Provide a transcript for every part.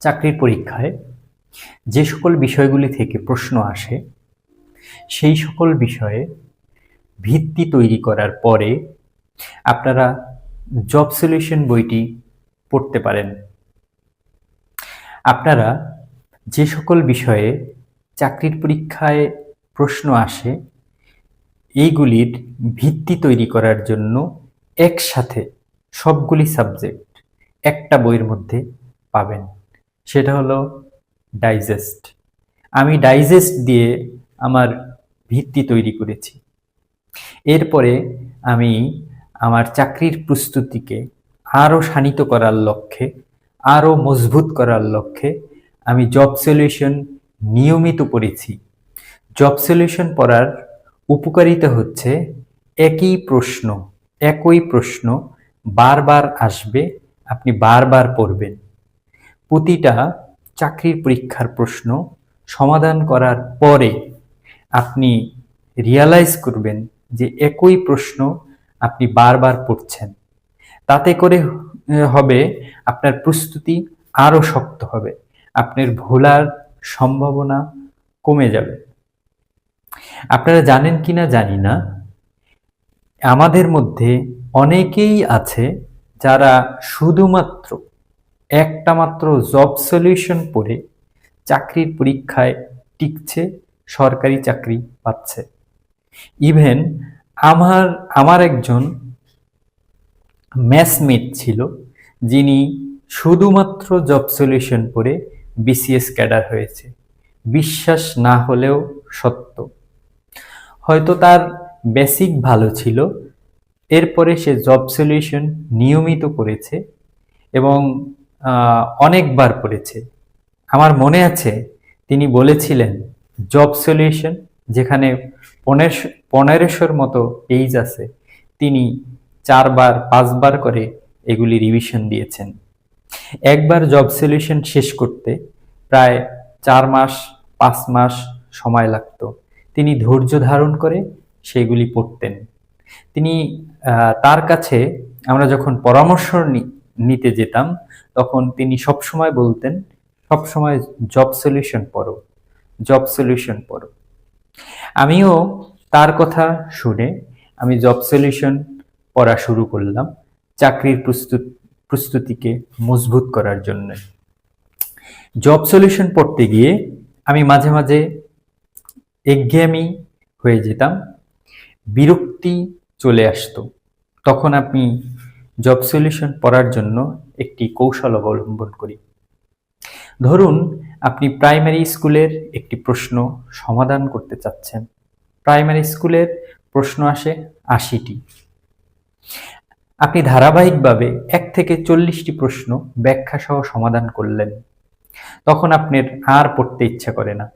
চাকরির পরীক্ষায় যে সকল বিষয়গুলি থেকে প্রশ্ন আসে সেই সকল বিষয়ে ভিত্তি তৈরি করার পরে আপনারা জব সলিউশন বইটি পড়তে পারেন। আপনারা যে সকল বিষয়ে চাকরির পরীক্ষায় প্রশ্ন আসে এইগুলির ভিত্তি তৈরি করার জন্য একসাথে সবগুলি সাবজেক্ট একটা বইয়ের মধ্যে পাবেন, সেটা হলো ডাইজেস্ট। আমি ডাইজেস্ট দিয়ে আমার ভিত্তি তৈরি করেছি। এরপরে আমি আমার চাকরির প্রস্তুতিকে আরও শানিত করার লক্ষ্যে, আরও মজবুত করার লক্ষ্যে আমি জব সলিউশন নিয়মিত পড়েছি। জব সলিউশন পড়ার উপকারিতা হচ্ছে একই প্রশ্ন বারবার আসবে, আপনি বারবার পড়বেন। প্রতিটা চাকরির পরীক্ষার প্রশ্ন সমাধান করার পরে আপনি রিয়ালাইজ করবেন যে একই প্রশ্ন আপনি বারবার পড়ছেন। তাতে করে হবে আপনার প্রস্তুতি আরও শক্ত হবে, আপনার ভোলার সম্ভাবনা কমে যাবে। আপনারা জানেন কিনা জানি না, আমাদের মধ্যে অনেকেই আছে যারা শুধুমাত্র একটা মাত্র জব সলিউশন পড়ে চাকরির পরীক্ষায় টিকছে, সরকারি চাকরি পাচ্ছে। ইভেন আমার একজন ম্যাচমেট ছিল যিনি শুধুমাত্র জব সলিউশন পড়ে বিসিএস ক্যাডার হয়েছে। বিশ্বাস না হলেও সত্য। হয়তো তার বেসিক ভালো ছিল, এরপরে সে জব সলিউশন নিয়মিত করেছে এবং অনেকবার পড়েছে। আমার মনে আছে তিনি বলেছিলেন জব সলিউশন যেখানে 1500-র মতো পেজ আছে, তিনি 4-5 বার করে এগুলি রিভিশন দিয়েছেন। একবার জব সলিউশন শেষ করতে প্রায় 4 মাস 5 মাস সময় লাগত। তিনি ধৈর্য ধারণ করে সেগুলি পড়তেন। তিনি তার কাছে আমরা যখন পরামর্শ নিতে যেতাম তখন তিনি সবসময় বলতেন, সবসময় জব সলিউশন পড়ো, জব সলিউশন পড়ো। আমিও তার কথা শুনে আমি জব সলিউশন পড়া শুরু করলাম চাকরির প্রস্তুতিকে মজবুত করার জন্য। জব সলিউশন পড়তে গিয়ে আমি মাঝে মাঝে একঘেয়েমি হয়ে যেতাম, বিরক্তি চলে আসতো। তখন আপনি জব সলিউশন পড়ার জন্য একটি কৌশল অবলম্বন করি। ধরুন আপনি প্রাইমারি স্কুলের একটি প্রশ্ন সমাধান করতে চাচ্ছেন। প্রাইমারি স্কুলের প্রশ্ন আসে 80টি। আপনি ধারাবাহিকভাবে 1 থেকে 40টি প্রশ্ন ব্যাখ্যা সহ সমাধান করলেন। তখন আপনার আর পড়তে ইচ্ছা করে না।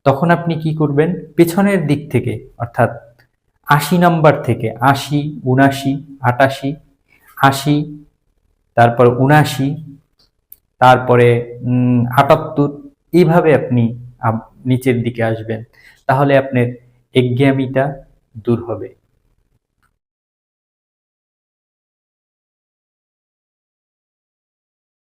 তখন আপনি কি করবেন, পেছনের দিক থেকে অর্থাৎ 80 নাম্বার থেকে 80, 79, 88, 80, তারপর 79, তারপরে 78, এইভাবে আপনি নিচের দিকে আসবেন। তাহলে আপনার একঘেয়েমিটা দূর হবে।